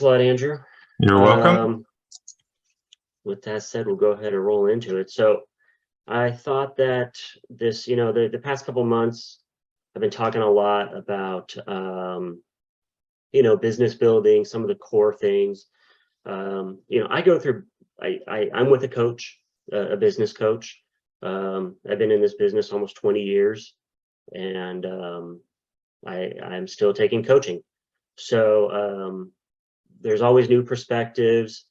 A lot, Andrew. You're welcome. With that said, we'll go ahead and roll into it. So I thought that this, the past couple months, I've been talking a lot about, business building, some of the core things. I go through, I'm with a coach, a business coach. I've been in this business almost 20 years, and I'm still taking coaching. So there's always new perspectives.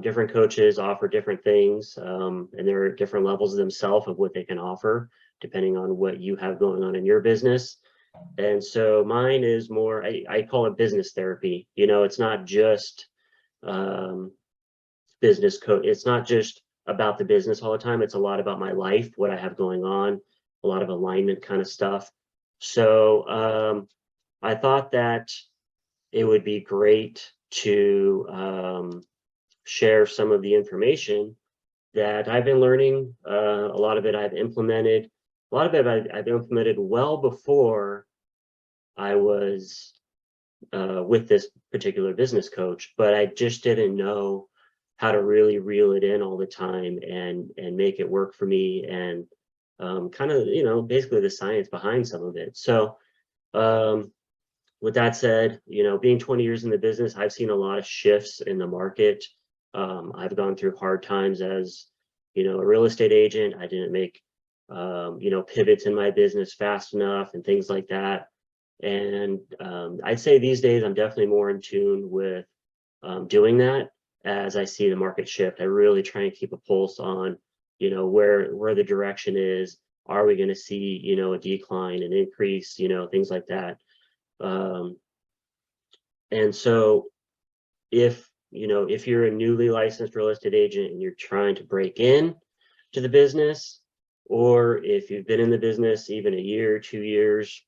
Different coaches offer different things, and there are different levels of themselves of what they can offer, depending on what you have going on in your business. And so mine is more, I call it business therapy. It's not just business coach. It's not just about the business all the time. It's a lot about my life, what I have going on, a lot of alignment kind of stuff. So I thought that it would be great to share some of the information that I've been learning. A lot of it I've implemented. A lot of it I've implemented well before I was with this particular business coach, but I just didn't know how to really reel it in all the time and make it work for me, and kind of, basically the science behind some of it. So with that said, being 20 years in the business, I've seen a lot of shifts in the market. I've gone through hard times as, a real estate agent. I didn't make, pivots in my business fast enough and things like that. And I'd say these days I'm definitely more in tune with doing that as I see the market shift. I really try and keep a pulse on, where the direction is. Are we going to see, a decline, an increase, things like that. And so if you're a newly licensed real estate agent and you're trying to break in to the business, or if you've been in the business even a year, 2 years,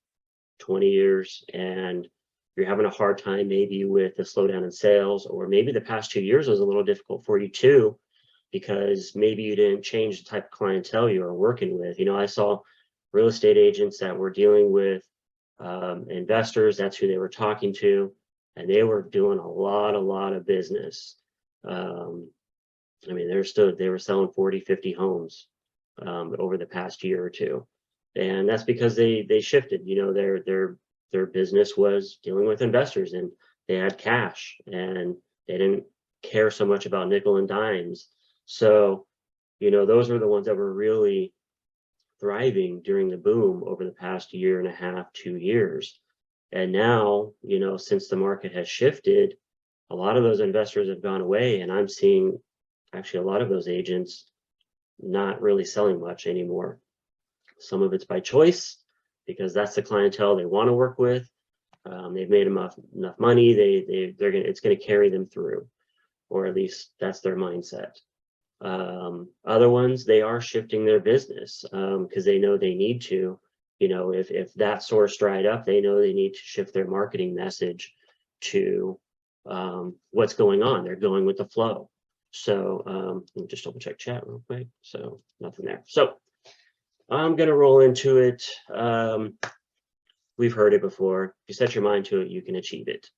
20 years, and you're having a hard time maybe with the slowdown in sales, or maybe the past 2 years was a little difficult for you too, because maybe you didn't change the type of clientele you were working with. I saw real estate agents that were dealing with investors. That's who they were talking to, and they were doing a lot of business. They were selling 40, 50 homes over the past year or two. And that's because they shifted. Their business was dealing with investors, and they had cash, and they didn't care so much about nickel and dimes. So, those were the ones that were really thriving during the boom over the past year and a half, 2 years. And now, since the market has shifted, a lot of those investors have gone away, and I'm seeing actually a lot of those agents not really selling much anymore. Some of it's by choice, because that's the clientele they want to work with. They've made enough money. It's going to carry them through, or at least that's their mindset. Other ones, they are shifting their business because they know they need to. If that source dried up, they know they need to shift their marketing message to what's going on. They're going with the flow. So let me just double check chat real quick. So nothing there. So I'm going to roll into it. We've heard it before. If you set your mind to it, you can achieve it.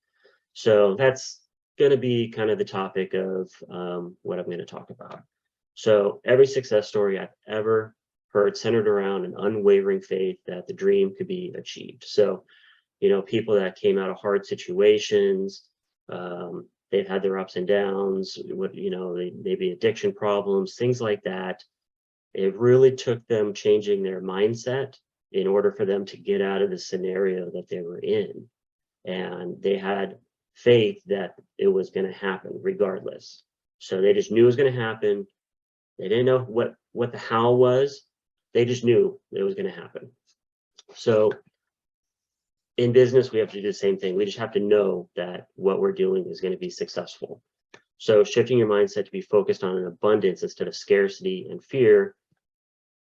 So that's going to be kind of the topic of what I'm going to talk about. So every success story I've ever heard centered around an unwavering faith that the dream could be achieved. So, people that came out of hard situations, they've had their ups and downs, maybe addiction problems, things like that. It really took them changing their mindset in order for them to get out of the scenario that they were in. And they had faith that it was going to happen regardless. So they just knew it was going to happen. They didn't know what the how was. They just knew it was going to happen. So in business, we have to do the same thing. We just have to know that what we're doing is going to be successful. So shifting your mindset to be focused on an abundance instead of scarcity and fear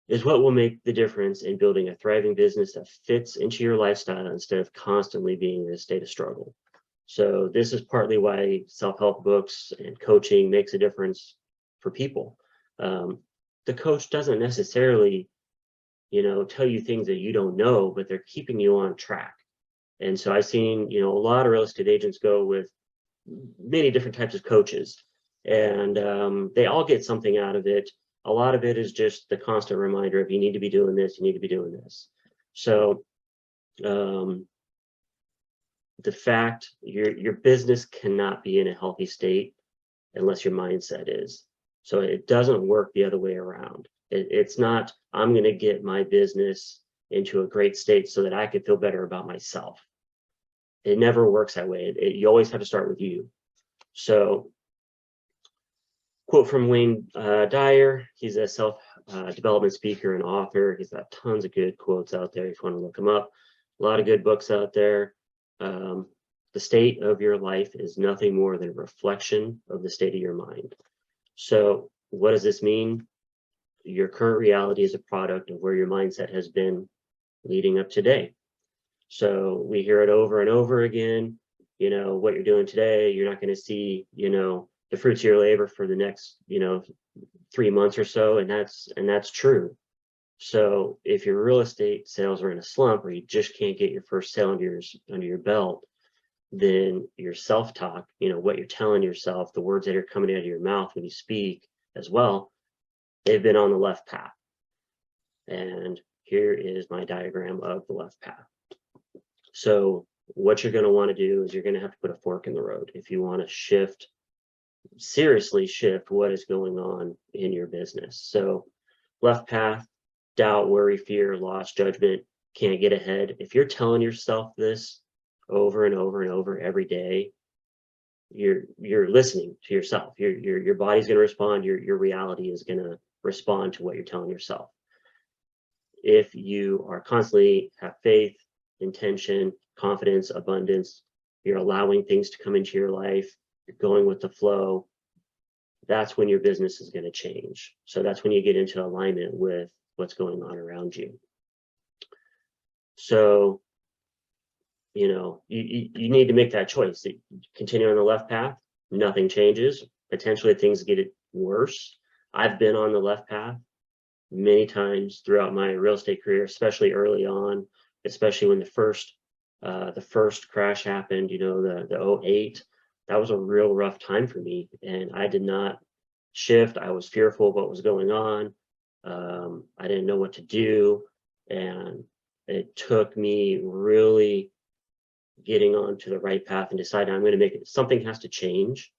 is what will make the difference in building a thriving business that fits into your lifestyle instead of constantly being in a state of struggle. So this is partly why self-help books and coaching makes a difference for people. The coach doesn't necessarily, tell you things that you don't know, but they're keeping you on track. And so I've seen, a lot of real estate agents go with many different types of coaches, and they all get something out of it. A lot of it is just the constant reminder of you need to be doing this, you need to be doing this. So the fact your business cannot be in a healthy state unless your mindset is. So it doesn't work the other way around. It's not, I'm going to get my business into a great state so that I can feel better about myself. It never works that way. You always have to start with you. So, quote from Wayne Dyer. He's a self-development speaker and author. He's got tons of good quotes out there if you want to look him up. A lot of good books out there. The state of your life is nothing more than a reflection of the state of your mind. So what does this mean? Your current reality is a product of where your mindset has been leading up today. So we hear it over and over again, you know, what you're doing today, you're not going to see, you know, the fruits of your labor for the next, you know, 3 months or so. And that's true. So if your real estate sales are in a slump, or you just can't get your first sale under your belt, then your self-talk, you know, what you're telling yourself, the words that are coming out of your mouth when you speak as well, they've been on the left path. And here is my diagram of the left path. So what you're going to want to do is you're going to have to put a fork in the road if you want to seriously shift what is going on in your business. So left path, doubt, worry, fear, loss, judgment, can't get ahead. If you're telling yourself this over and over and over every day, you're listening to yourself. Your body's going to respond. Your reality is going to respond to what you're telling yourself. If you are constantly have faith, intention, confidence, abundance, you're allowing things to come into your life, you're going with the flow, that's when your business is going to change. So that's when you get into alignment with what's going on around you. So, you know, you need to make that choice. Continue on the left path, nothing changes. Potentially things get worse. I've been on the left path many times throughout my real estate career, especially early on, especially when the first crash happened, you know, the 08. That was a real rough time for me, and I did not shift. I was fearful of what was going on. I didn't know what to do, and it took me really getting onto the right path and deciding I'm going to make it. Something has to change.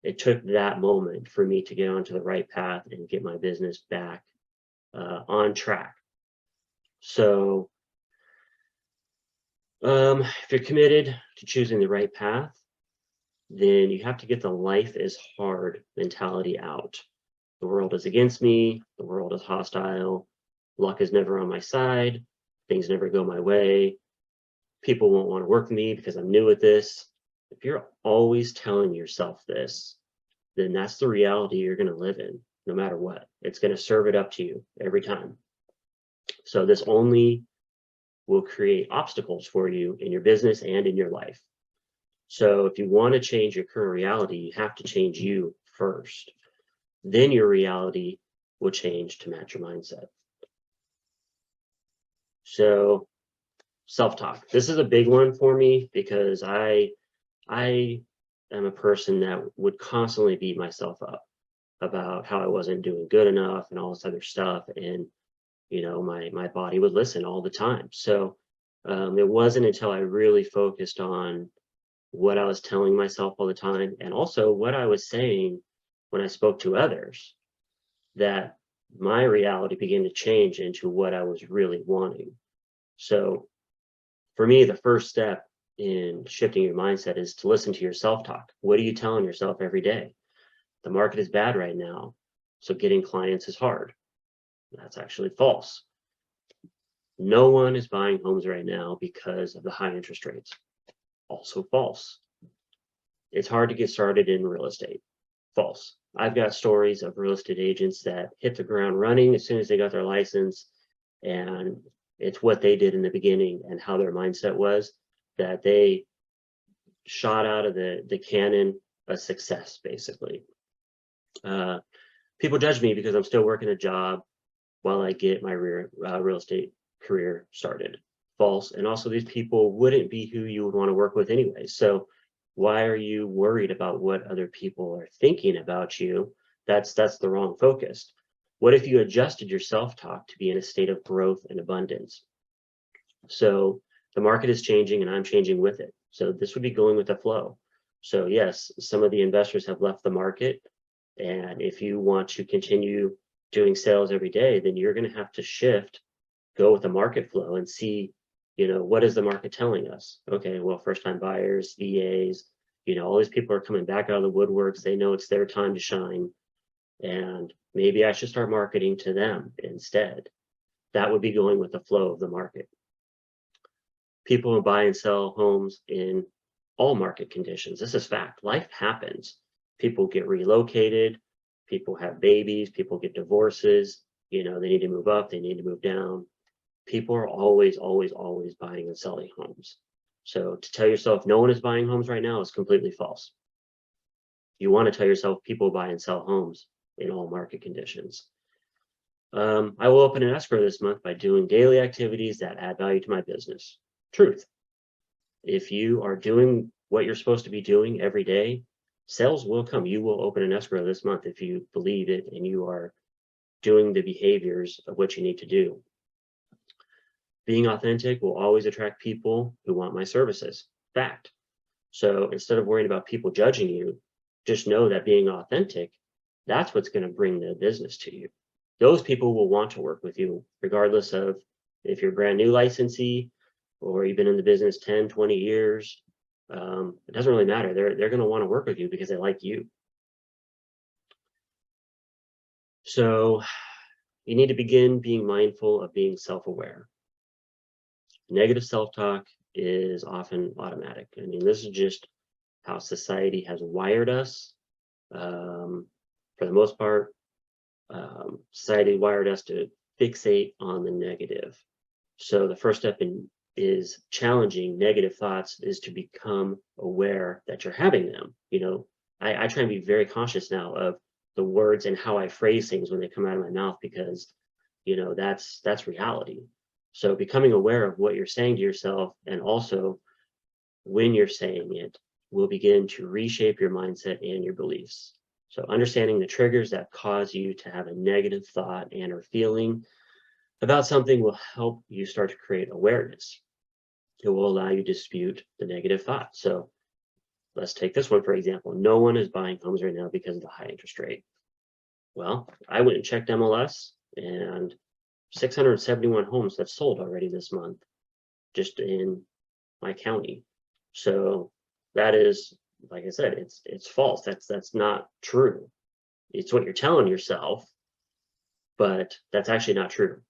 It took that moment for me to get onto the right path and get my business back on track. So if you're committed to choosing the right path, then you have to get the life is hard mentality out. The world is against me. The world is hostile. Luck is never on my side. Things never go my way. People won't want to work with me because I'm new at this. If you're always telling yourself this, then that's the reality you're going to live in, no matter what. It's going to serve it up to you every time. So this only will create obstacles for you in your business and in your life. So if you want to change your current reality, you have to change you first. Then your reality will change to match your mindset. So self-talk. This is a big one for me because I am a person that would constantly beat myself up about how I wasn't doing good enough and all this other stuff. And, you know, my body would listen all the time. So it wasn't until I really focused on what I was telling myself all the time and also what I was saying when I spoke to others that my reality began to change into what I was really wanting. So for me, the first step in shifting your mindset is to listen to your self-talk. What are you telling yourself every day? The market is bad right now, so getting clients is hard. That's actually false. No one is buying homes right now because of the high interest rates. Also false. It's hard to get started in real estate. False. I've got stories of real estate agents that hit the ground running as soon as they got their license, and it's what they did in the beginning and how their mindset was that they shot out of the cannon a success, basically. People judge me because I'm still working a job while I get my real estate career started. False. And also these people wouldn't be who you would want to work with anyway. So Why are you worried about what other people are thinking about you? That's the wrong focus. What if you adjusted your self-talk to be in a state of growth and abundance? So the market is changing and I'm changing with it. So this would be going with the flow. So yes, some of the investors have left the market. And if you want to continue doing sales every day, then you're going to have to shift, go with the market flow and see, what is the market telling us? Okay, well, first time buyers, VAs, all these people are coming back out of the woodworks. They know it's their time to shine. And maybe I should start marketing to them instead. That would be going with the flow of the market. People buy and sell homes in all market conditions. This is fact. Life happens. People get relocated, people have babies, people get divorces, they need to move up, they need to move down. People are always, always, always buying and selling homes. So to tell yourself no one is buying homes right now is completely false. You want to tell yourself people buy and sell homes in all market conditions. I will open an escrow this month by doing daily activities that add value to my business. Truth. If you are doing what you're supposed to be doing every day, sales will come. You will open an escrow this month if you believe it and you are doing the behaviors of what you need to do. Being authentic will always attract people who want my services. Fact. So instead of worrying about people judging you, just know that being authentic, that's what's going to bring the business to you. Those people will want to work with you, regardless of if you're a brand new licensee or you've been in the business 10, 20 years. It doesn't really matter. They're going to want to work with you because they like you. So you need to begin being mindful of being self-aware. Negative self-talk is often automatic. I mean, this is just how society has wired us. For the most part, society wired us to fixate on the negative. So the first step is challenging negative thoughts is to become aware that you're having them. I try and be very conscious now of the words and how I phrase things when they come out of my mouth, because that's reality. So becoming aware of what you're saying to yourself, and also when you're saying it, will begin to reshape your mindset and your beliefs. So understanding the triggers that cause you to have a negative thought and or feeling about something will help you start to create awareness. It will allow you to dispute the negative thought. So let's take this one, for example. No one is buying homes right now because of the high interest rate. Well, I went and checked MLS, and 671 homes have sold already this month, just in my county. So that is, like I said, it's false. That's not true. It's what you're telling yourself, but that's actually not true.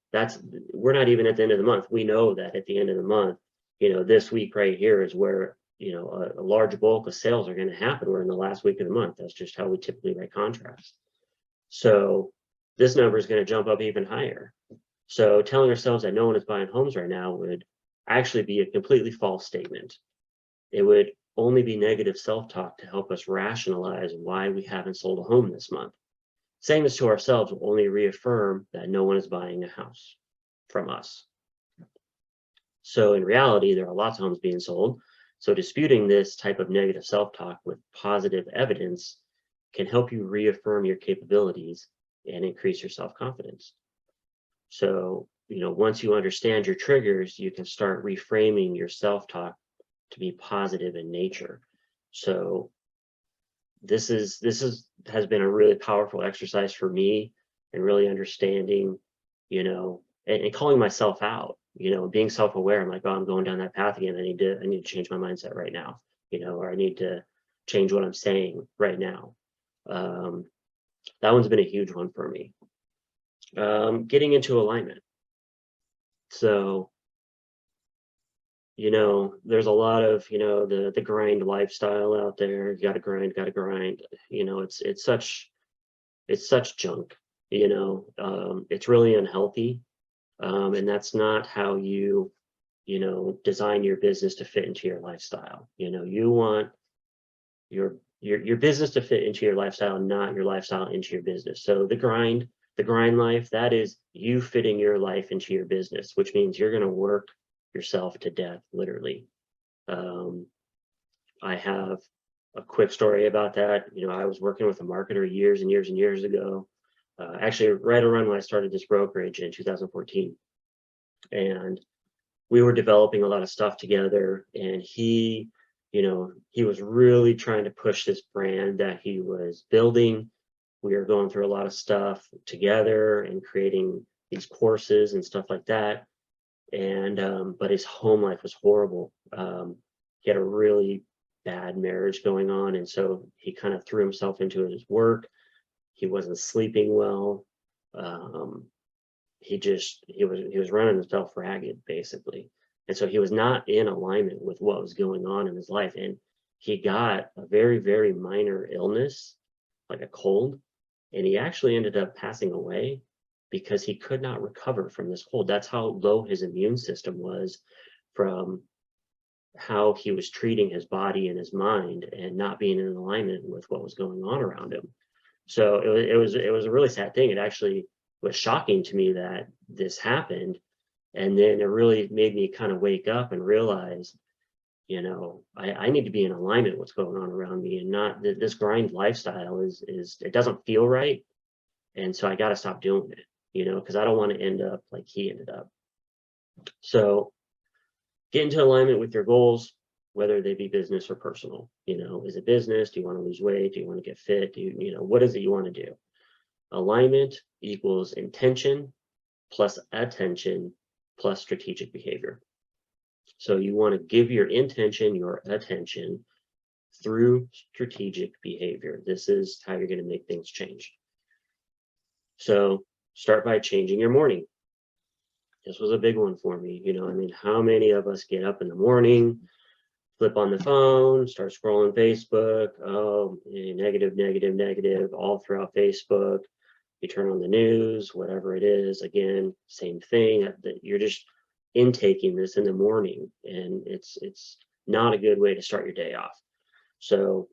We're not even at the end of the month. We know that at the end of the month, this week right here is where, a large bulk of sales are going to happen. We're in the last week of the month. That's just how we typically write contracts. So this number is going to jump up even higher. So telling ourselves that no one is buying homes right now would actually be a completely false statement. It would only be negative self-talk to help us rationalize why we haven't sold a home this month. Saying this to ourselves will only reaffirm that no one is buying a house from us. So in reality, there are lots of homes being sold. So disputing this type of negative self-talk with positive evidence can help you reaffirm your capabilities and increase your self-confidence. So, once you understand your triggers, you can start reframing your self-talk to be positive in nature. So this has been a really powerful exercise for me, and really understanding, and calling myself out, being self-aware. I'm like, oh, I'm going down that path again. I need to change my mindset right now, or I need to change what I'm saying right now. That one's been a huge one for me. Getting into alignment. So, there's a lot of, the grind lifestyle out there. You gotta grind. It's such junk, it's really unhealthy. And that's not how you design your business to fit into your lifestyle. You want your business to fit into your lifestyle, not your lifestyle into your business. So the grind life, that is you fitting your life into your business, which means you're going to work yourself to death, literally. I have a quick story about that. I was working with a marketer years and years and years ago, actually right around when I started this brokerage in 2014. And we were developing a lot of stuff together, and he was really trying to push this brand that he was building. We were going through a lot of stuff together and creating these courses and stuff like that. And but his home life was horrible. He had a really bad marriage going on, and so he kind of threw himself into his work. He wasn't sleeping well. He was running himself ragged, basically. And so he was not in alignment with what was going on in his life. And he got a very, very minor illness, like a cold, and he actually ended up passing away because he could not recover from this cold. That's how low his immune system was from how he was treating his body and his mind and not being in alignment with what was going on around him. So it was a really sad thing. It actually was shocking to me that this happened. And then it really made me kind of wake up and realize, I need to be in alignment with what's going on around me, and not this grind lifestyle is it doesn't feel right. And so I got to stop doing it, because I don't want to end up like he ended up. So get into alignment with your goals, whether they be business or personal. Is it business? Do you want to lose weight? Do you want to get fit? What is it you want to do? Alignment equals intention plus attention plus strategic behavior. So you want to give your intention your attention through strategic behavior. This is how you're going to make things change. So start by changing your morning. This was a big one for me. How many of us get up in the morning, flip on the phone, start scrolling Facebook, negative, negative, negative, all throughout Facebook. You turn on the news, whatever it is, again, same thing. That you're just intaking this in the morning, and it's not a good way to start your day off. So,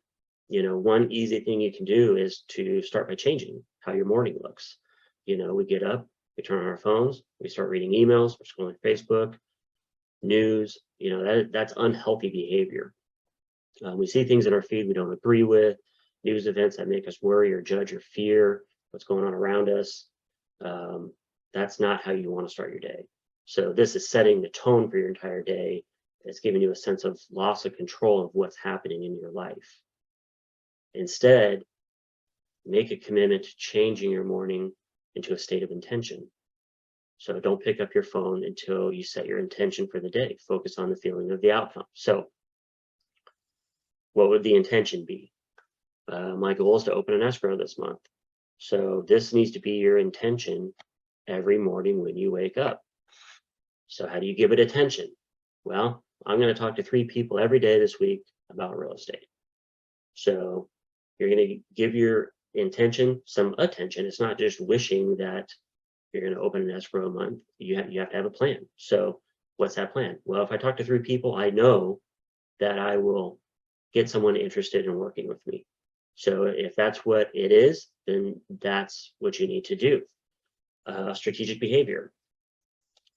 one easy thing you can do is to start by changing how your morning looks. We get up, we turn on our phones, we start reading emails, we're scrolling Facebook, news. That's unhealthy behavior. We see things in our feed we don't agree with, news events that make us worry or judge or fear what's going on around us. That's not how you want to start your day. So this is setting the tone for your entire day. It's giving you a sense of loss of control of what's happening in your life. Instead, make a commitment to changing your morning into a state of intention. So don't pick up your phone until you set your intention for the day. Focus on the feeling of the outcome. So what would the intention be? My goal is to open an escrow this month. So this needs to be your intention every morning when you wake up. So how do you give it attention? Well, I'm going to talk to 3 people every day this week about real estate. So you're going to give your intention some attention. It's not just wishing that you're going to open an escrow a month. You have to have a plan. So what's that plan? Well, if I talk to 3 people, I know that I will get someone interested in working with me. So if that's what it is, then that's what you need to do. Strategic behavior.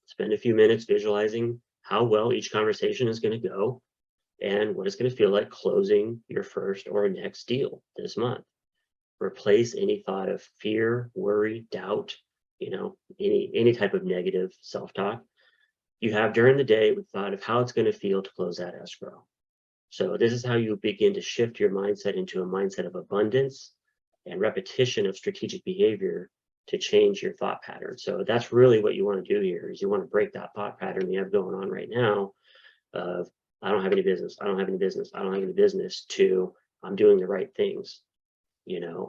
Spend a few minutes visualizing how well each conversation is going to go and what it's going to feel like closing your first or next deal this month. Replace any thought of fear, worry, doubt, any type of negative self-talk you have during the day with thought of how it's going to feel to close that escrow. So this is how you begin to shift your mindset into a mindset of abundance and repetition of strategic behavior to change your thought pattern. So that's really what you want to do here, is you want to break that thought pattern you have going on right now of I don't have any business, I don't have any business, I don't have any business, to I'm doing the right things.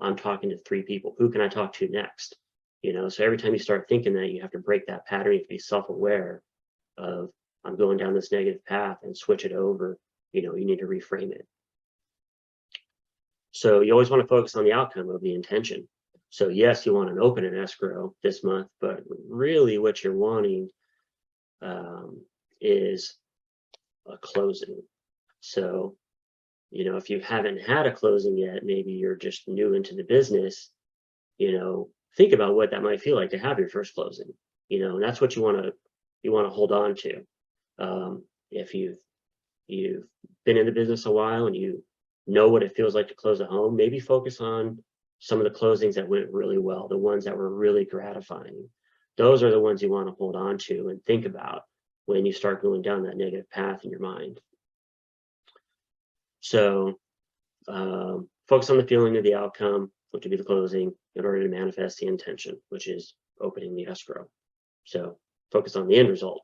I'm talking to 3 people. Who can I talk to next? So every time you start thinking that, you have to break that pattern. You have to be self-aware of I'm going down this negative path and switch it over. You need to reframe it. So you always want to focus on the outcome of the intention. So yes, you want to open an escrow this month, but really what you're wanting is a closing. So, if you haven't had a closing yet, maybe you're just new into the business, think about what that might feel like to have your first closing, and that's what you want to hold on to. If you've been in the business a while and you know what it feels like to close a home, maybe focus on some of the closings that went really well, the ones that were really gratifying. Those are the ones you want to hold on to and think about when you start going down that negative path in your mind. So focus on the feeling of the outcome, which would be the closing, in order to manifest the intention, which is opening the escrow. So focus on the end result.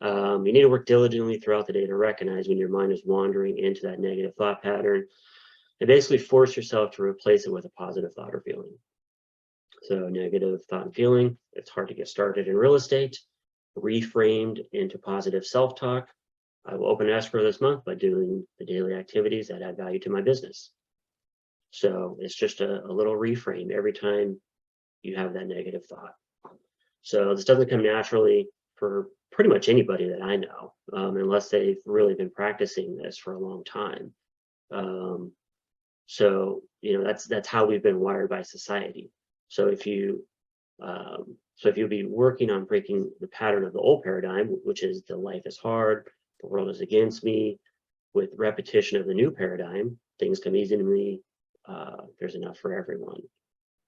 You need to work diligently throughout the day to recognize when your mind is wandering into that negative thought pattern, and basically force yourself to replace it with a positive thought or feeling. So negative thought and feeling, it's hard to get started in real estate, reframed into positive self-talk. I will open an escrow this month by doing the daily activities that add value to my business. So it's just a little reframe every time you have that negative thought. So this doesn't come naturally for pretty much anybody that I know, unless they've really been practicing this for a long time. So that's how we've been wired by society. So if you'll be working on breaking the pattern of the old paradigm, which is the life is hard, the world is against me, with repetition of the new paradigm, things come easy to me, there's enough for everyone.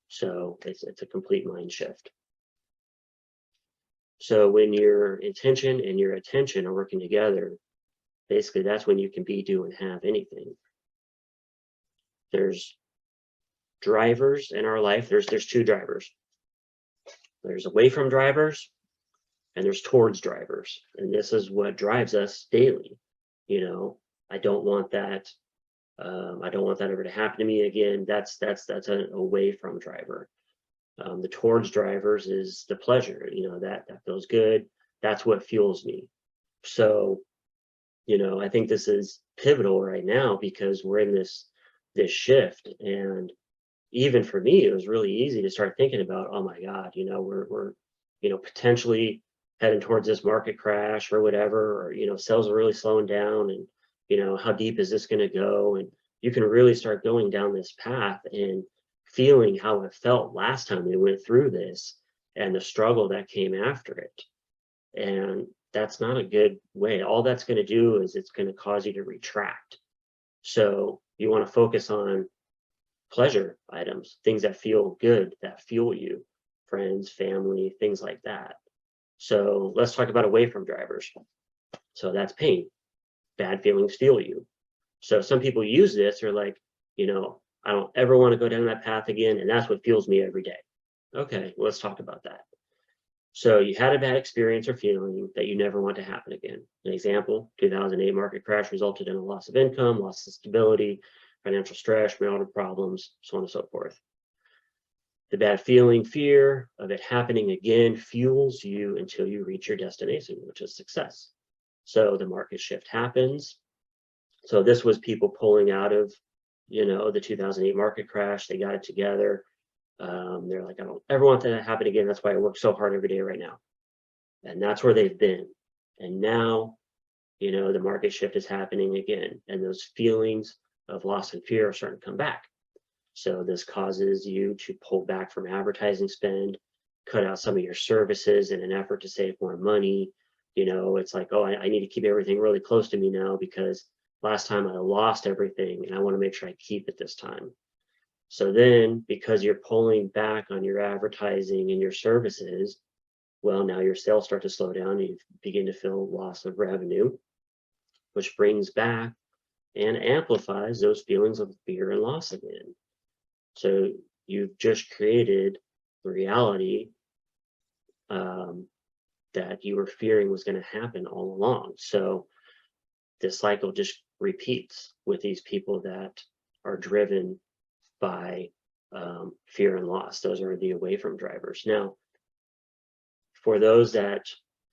So it's a complete mind shift. So when your intention and your attention are working together, basically that's when you can be, do, and have anything. There's drivers in our life. There's two drivers. There's away from drivers and there's towards drivers. And this is what drives us daily. I don't want that. I don't want that ever to happen to me again. That's an away from driver. The towards drivers is the pleasure, that feels good. That's what fuels me. So, I think this is pivotal right now because we're in this shift. And even for me, it was really easy to start thinking about, oh my God, we're potentially heading towards this market crash or whatever, or, sales are really slowing down, and, how deep is this going to go? And you can really start going down this path and feeling how it felt last time we went through this and the struggle that came after it. And that's not a good way. All that's going to do is it's going to cause you to retract. So you want to focus on pleasure items, things that feel good, that fuel you, friends, family, things like that. So let's talk about away from drivers. So that's pain. Bad feelings fuel you. So some people use this, they're like, I don't ever want to go down that path again, and that's what fuels me every day. Okay, well, let's talk about that. So you had a bad experience or feeling that you never want to happen again. An example, 2008 market crash resulted in a loss of income, loss of stability, financial stress, marital problems, so on and so forth. The bad feeling, fear of it happening again, fuels you until you reach your destination, which is success. So the market shift happens. So this was people pulling out of, the 2008 market crash. They got it together. They're like, I don't ever want that to happen again. That's why I work so hard every day right now. And that's where they've been. And now, the market shift is happening again. And those feelings of loss and fear are starting to come back. So this causes you to pull back from advertising spend, cut out some of your services in an effort to save more money. It's like, oh, I need to keep everything really close to me now because last time I lost everything and I want to make sure I keep it this time. So then, because you're pulling back on your advertising and your services, well, now your sales start to slow down. You begin to feel loss of revenue, which brings back and amplifies those feelings of fear and loss again. So you've just created the reality that you were fearing was going to happen all along. So this cycle just repeats with these people that are driven by fear and loss. Those are the away from drivers. Now, for those that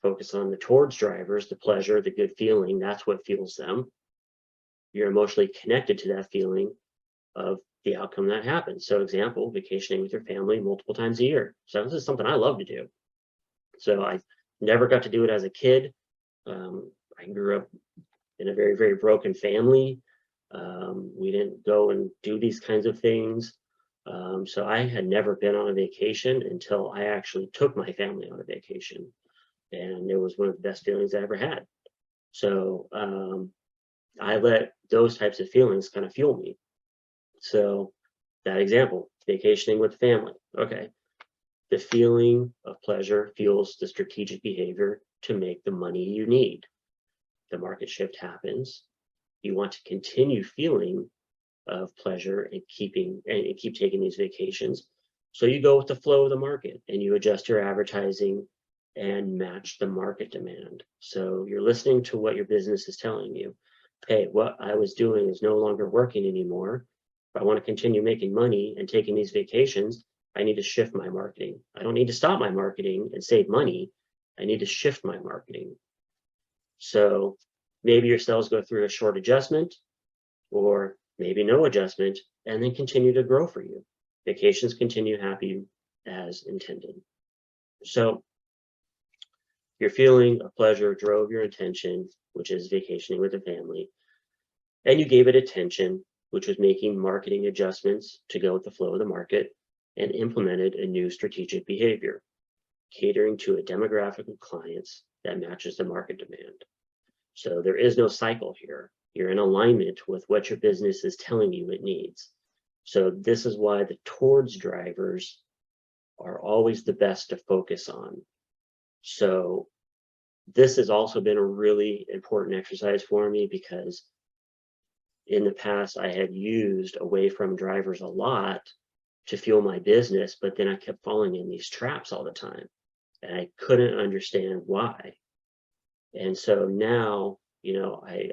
focus on the towards drivers, the pleasure, the good feeling, that's what fuels them. You're emotionally connected to that feeling of the outcome that happens. So example, vacationing with your family multiple times a year. So this is something I love to do. So I never got to do it as a kid. I grew up in a very, very broken family. We didn't go and do these kinds of things. So I had never been on a vacation until I actually took my family on a vacation. And it was one of the best feelings I ever had. So I let those types of feelings kind of fuel me. So that example, vacationing with family. Okay. The feeling of pleasure fuels the strategic behavior to make the money you need. The market shift happens. You want to continue feeling of pleasure and keep taking these vacations. So you go with the flow of the market and you adjust your advertising and match the market demand. So you're listening to what your business is telling you. Hey, what I was doing is no longer working anymore. If I want to continue making money and taking these vacations, I need to shift my marketing. I don't need to stop my marketing and save money. I need to shift my marketing. So maybe your sales go through a short adjustment, or maybe no adjustment, and then continue to grow for you. Vacations continue happy as intended. So your feeling of pleasure drove your intention, which is vacationing with the family, and you gave it attention, which was making marketing adjustments to go with the flow of the market, and implemented a new strategic behavior, catering to a demographic of clients that matches the market demand. So there is no cycle here. You're in alignment with what your business is telling you it needs. So this is why the towards drivers are always the best to focus on. So this has also been a really important exercise for me, because in the past I had used away from drivers a lot to fuel my business, but then I kept falling in these traps all the time and I couldn't understand why. And so now,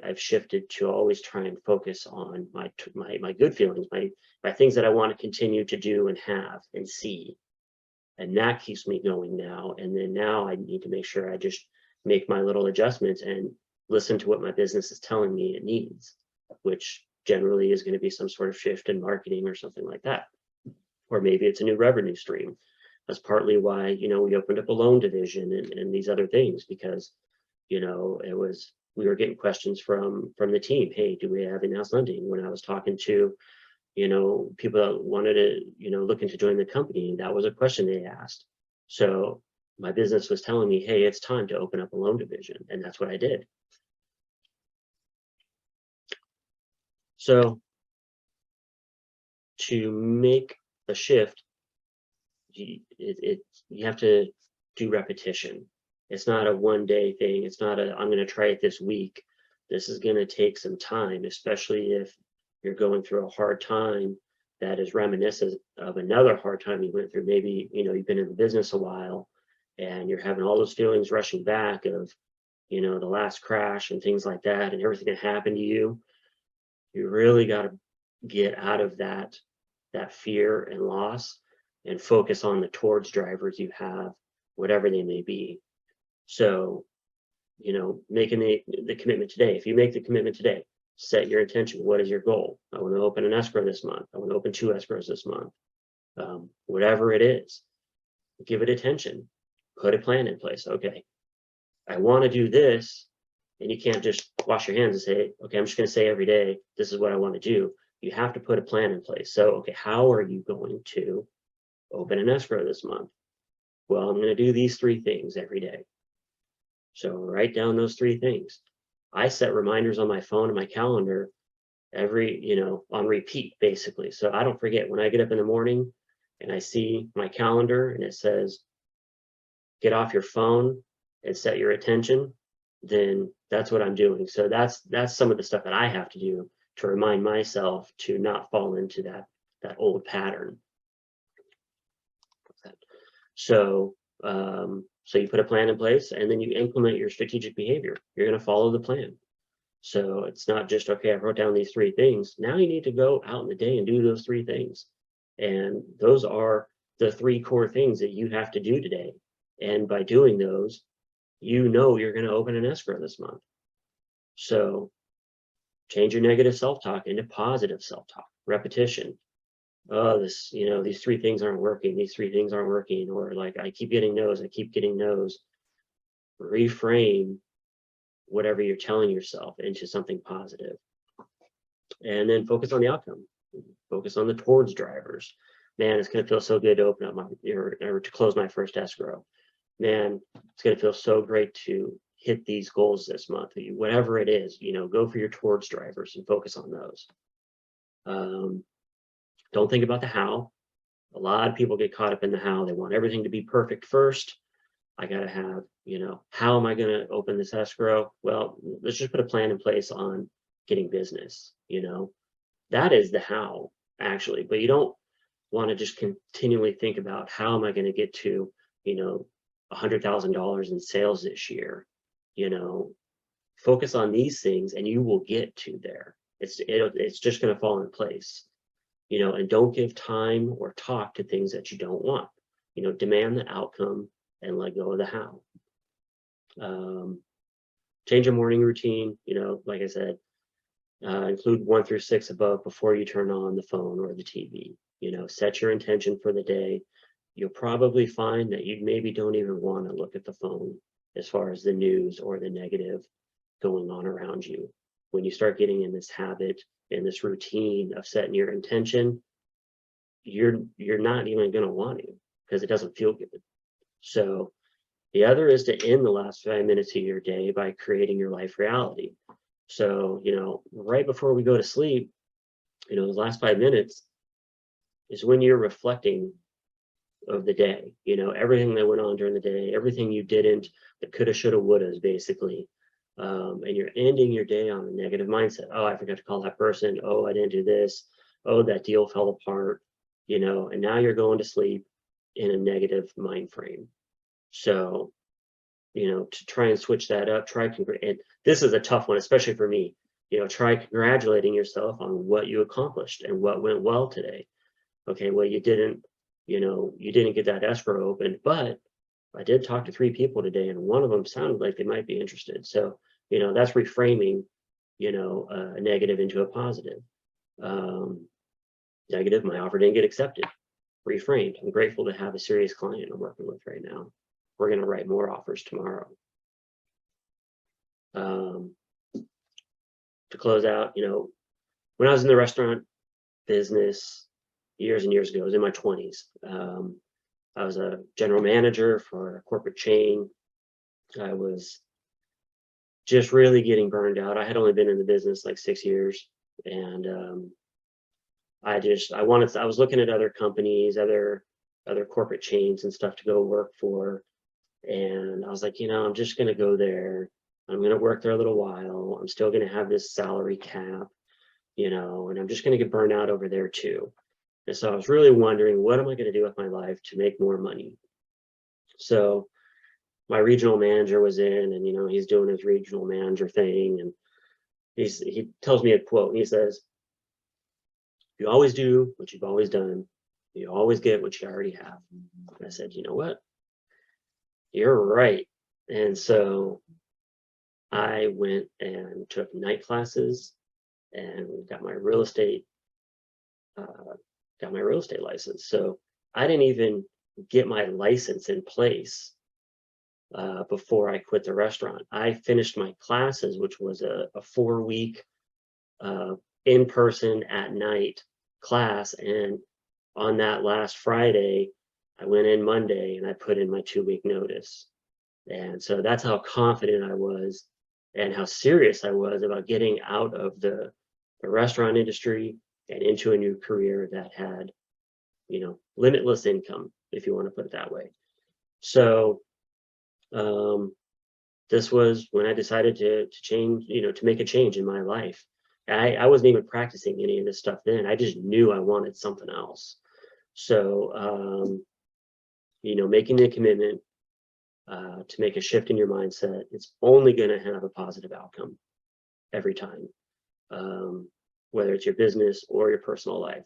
I've shifted to always try and focus on my good feelings, my things that I want to continue to do and have and see. And that keeps me going now. And then now I need to make sure I just make my little adjustments and listen to what my business is telling me it needs, which generally is going to be some sort of shift in marketing or something like that. Or maybe it's a new revenue stream. That's partly why, we opened up a loan division and these other things, because, we were getting questions from the team. Hey, do we have in-house lending? When I was talking to, people that wanted to, looking to join the company, that was a question they asked. So my business was telling me, hey, it's time to open up a loan division. And that's what I did. So to make a shift, you have to do repetition. It's not a one-day thing. It's not I'm going to try it this week. This is going to take some time, especially if you're going through a hard time that is reminiscent of another hard time you went through. Maybe, you've been in the business a while and you're having all those feelings rushing back of, the last crash and things like that, and everything that happened to you. You really got to get out of that fear and loss and focus on the towards drivers you have, whatever they may be. So, making the commitment today. If you make the commitment today, set your intention. What is your goal? I want to open an escrow this month. I want to open 2 escrows this month. Whatever it is, give it attention. Put a plan in place. Okay, I want to do this. And you can't just wash your hands and say, okay, I'm just going to say every day, this is what I want to do. You have to put a plan in place. So, okay, how are you going to open an escrow this month? Well, I'm going to do these 3 things every day. So write down those 3 things. I set reminders on my phone and my calendar on repeat, basically. So I don't forget. When I get up in the morning and I see my calendar and it says, get off your phone and set your attention, then that's what I'm doing. So that's some of the stuff that I have to do to remind myself to not fall into that old pattern. So you put a plan in place and then you implement your strategic behavior. You're going to follow the plan. So it's not just, okay, I wrote down these 3 things. Now you need to go out in the day and do those 3 things. And those are the 3 core things that you have to do today. And by doing those, you're going to open an escrow this month. So change your negative self-talk into positive self-talk, repetition. Oh, these 3 things aren't working. These 3 things aren't working. Or like, I keep getting no's. I keep getting no's. Reframe whatever you're telling yourself into something positive. And then focus on the outcome. Focus on the towards drivers. Man, it's going to feel so good to open up or to close my first escrow. Man, it's going to feel so great to hit these goals this month, whatever it is, go for your towards drivers and focus on those. Don't think about the how. A lot of people get caught up in the how. They want everything to be perfect first. I got to have, how am I going to open this escrow? Well, let's just put a plan in place on getting business, that is the how actually, but you don't want to just continually think about how am I going to get to, $100,000 in sales this year, focus on these things and you will get to there. It's just going to fall in place, and don't give time or talk to things that you don't want, demand the outcome and let go of the how. Change your morning routine, like I said, include 1 through 6 above before you turn on the phone or the TV, set your intention for the day. You'll probably find that you maybe don't even want to look at the phone as far as the news or the negative going on around you. When you start getting in this habit, in this routine of setting your intention, you're not even going to want to, because it doesn't feel good. So the other is to end the last 5 minutes of your day by creating your life reality. So, right before we go to sleep, the last 5 minutes is when you're reflecting of the day, everything that went on during the day, everything you didn't, the coulda, shoulda, wouldas, basically. And you're ending your day on a negative mindset. Oh, I forgot to call that person. Oh, I didn't do this. Oh, that deal fell apart, and now you're going to sleep in a negative mind frame. So, to try and switch that up, and this is a tough one, especially for me, try congratulating yourself on what you accomplished and what went well today. Okay, well, you didn't get that escrow open, but I did talk to 3 people today and one of them sounded like they might be interested. So, that's reframing, a negative into a positive. Negative, my offer didn't get accepted. Reframed, I'm grateful to have a serious client I'm working with right now. We're going to write more offers tomorrow. To close out, when I was in the restaurant business years and years ago, I was in my 20s. I was a general manager for a corporate chain. I was just really getting burned out. I had only been in the business like 6 years, and I was looking at other companies, other corporate chains and stuff to go work for. And I was like, I'm just going to go there. I'm going to work there a little while. I'm still going to have this salary cap, and I'm just going to get burned out over there too. And so I was really wondering, what am I going to do with my life to make more money? So my regional manager was in, and, he's doing his regional manager thing. And he tells me a quote, and he says, "You always do what you've always done. You always get what you already have." And I said, "You know what? You're right." And so I went and took night classes and got my real estate license. So I didn't even get my license in place before I quit the restaurant. I finished my classes, which was a 4-week in-person at night class. And on that last Friday, I went in Monday and I put in my 2-week notice. And so that's how confident I was and how serious I was about getting out of the restaurant industry and into a new career that had, limitless income, if you want to put it that way. So this was when I decided to change, to make a change in my life. I wasn't even practicing any of this stuff then. I just knew I wanted something else. So, making a commitment to make a shift in your mindset, it's only going to have a positive outcome every time, whether it's your business or your personal life.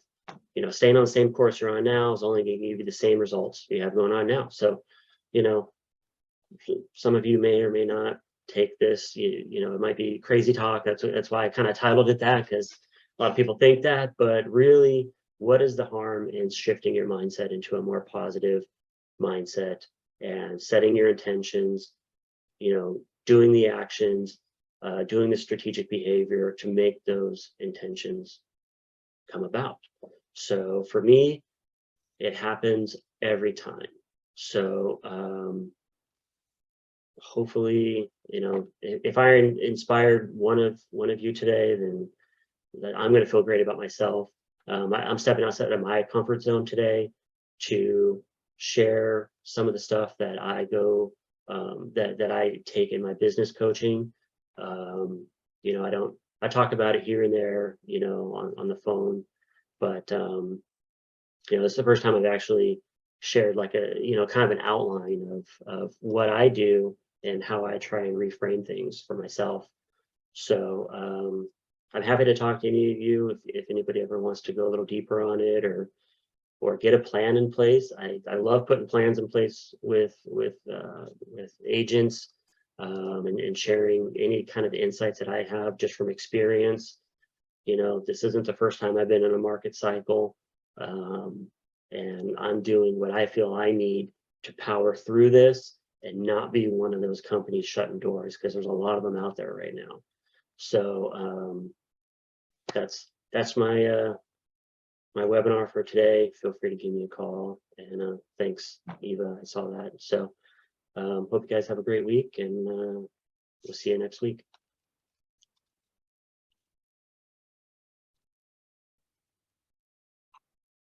Staying on the same course you're on now is only going to give you the same results you have going on now. So, some of you may or may not take this, it might be crazy talk. That's why I kind of titled it that, because a lot of people think that, but really, what is the harm in shifting your mindset into a more positive mindset and setting your intentions, doing the actions, doing the strategic behavior to make those intentions come about. So for me, it happens every time. So hopefully, if I inspired one of you today, then I'm going to feel great about myself. I'm stepping outside of my comfort zone today to share some of the stuff that I go that I take in my business coaching. I talk about it here and there, on the phone, but it's the first time I've actually shared like kind of an outline of what I do and how I try and reframe things for myself. So I'm happy to talk to any of you if anybody ever wants to go a little deeper on it, or get a plan in place. I love putting plans in place with agents, and sharing any kind of insights that I have just from experience. This isn't the first time I've been in a market cycle, and I'm doing what I feel I need to power through this and not be one of those companies shutting doors, because there's a lot of them out there right now. So that's my webinar for today. Feel free to give me a call, and thanks, Eva. I saw that. So hope you guys have a great week, and we'll see you next week.